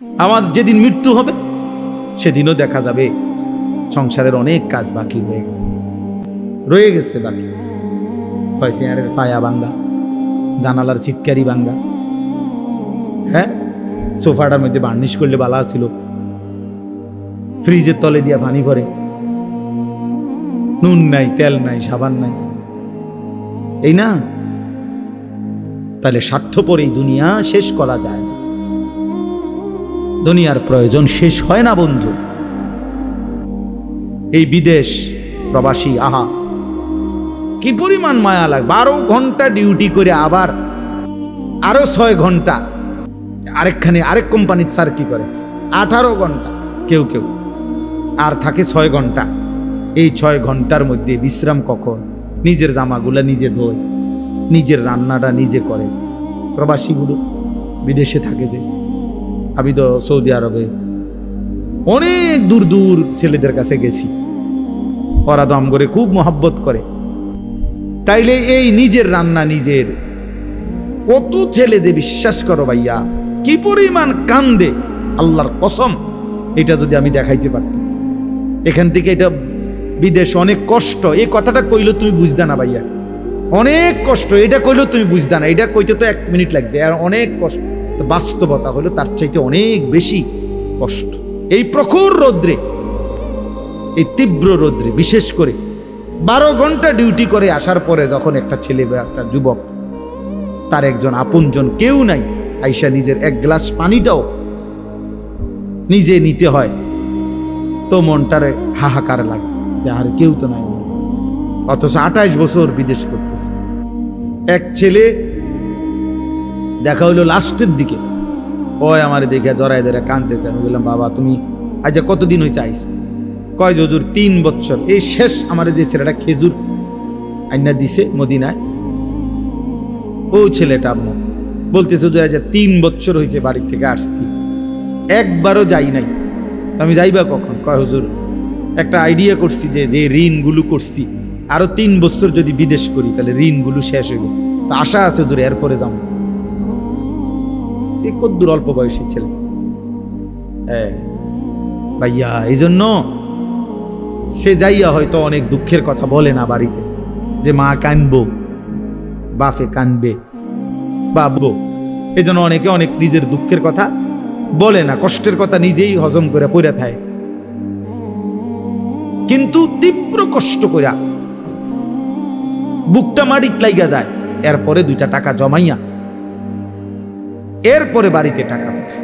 আমার যেদিন মৃত্যু হবে সেদিনও দেখা যাবে সংসারের অনেক কাজ বাকি রয়ে গেছে বাকি। হয় চেয়ারের পায়া ভাঙ্গা, জানালার চিটকারি ভাঙ্গা, হ্যাঁ সোফাটার মধ্যে বার্নিশ করলে বালা ছিল, ফ্রিজের তলে দিয়া পানি ভরে, নুন নাই, তেল নাই, সাবান নাই, এই না? তাহলে স্বার্থপর এই দুনিয়া শেষ করা যায় না। দুনিয়ার প্রয়োজন শেষ হয় না বন্ধু। এই বিদেশ প্রবাসী, আহা কি পরিমাণ মায়া লাগে। 12 ঘন্টা ডিউটি করে আবার আরো 6 ঘন্টা আরেক কোম্পানির স্যার কি করে 18 ঘন্টা, কেউ কেউ আর থাকে 6 ঘন্টা। এই 6 ঘন্টার মধ্যে বিশ্রাম কখন? নিজের জামাগুলা নিজে ধোয়, নিজের রান্নাটা নিজে করে। প্রবাসীগুলো বিদেশে থাকে যে, আমি তো সৌদি আরবে অনেক দূর দূর ছেলেদের কাছে গেছি, ওরা দম করে খুব মহব্বত করে। তাইলে এই নিজের রান্না নিজের, কত ছেলে যে বিশ্বাস করো ভাইয়া কি পরিমাণ কান্দে, আল্লাহর কসম। এটা যদি আমি দেখাইতে পারতাম। এখান থেকে এটা বিদেশ অনেক কষ্ট, এই কথাটা কইলো তুমি বুঝদা না ভাইয়া, অনেক কষ্ট। এটা কইলো তুমি বুঝদা না, এটা কইতে তো 1 মিনিট লাগছে, আর অনেক কষ্ট। বাস্তবতা হলো তার চাইতে অনেক বেশি কষ্ট। এই প্রখর রৌদ্রে, এই তীব্র রৌদ্রে, বিশেষ করে 12 ঘন্টা ডিউটি করে আসার পরে যখন একটা ছেলে বা একটা যুবক, তার একজন আপনজন কেউ নাই, আইসা নিজের 1 গ্লাস পানিটাও নিজে নিতে হয়, তো মনটারে হাহাকার লাগে যে আর কেউ তো নাই। অথচ 28 বছর বিদেশ করতেছে। এক ছেলে দেখা হইলো লাস্টের দিকে, ওই আমার দেখে জড়াই ধরে কাঁদতেছে। আমি বললাম, বাবা তুমি আজ কতদিন হয়েছে আইস? কয় যে হুজুর 3 বছর। এই শেষ আমার যে ছেলেটা খেজুর আইনা দিছে মদিনায়, ও ছেলেটা আপনার বলতেছে হুজুর আজ 3 বছর হয়েছে বাড়ি থেকে আসছি, একবারও যাই নাই। আমি যাইবা কখন? কয় হুজুর একটা আইডিয়া করছি যে যে ঋণগুলো করছি আরো 3 বছর যদি বিদেশ করি তাহলে ঋণগুলো শেষ হইব, তো আশা আছে হুজুর এরপরে যাবো। এই কদ্দুর অল্প বয়সী ছেলে। হ্যাঁ ভাইয়া, এই জন্য সে যাইয়া হয়তো অনেক দুঃখের কথা বলে না বাড়িতে, যে মা কানবো, বাপে কানবে, বাবু। এই জন্য অনেকে অনেক নিজের দুঃখের কথা বলে না, কষ্টের কথা নিজেই হজম করে পড়ে থাকে। কিন্তু তীব্র কষ্ট কইরা বুকটা মাটিত লাইগা যায়, এরপরে 2টা টাকা জমাইয়া এরপরে বাড়িতে টাকা পাঠায়।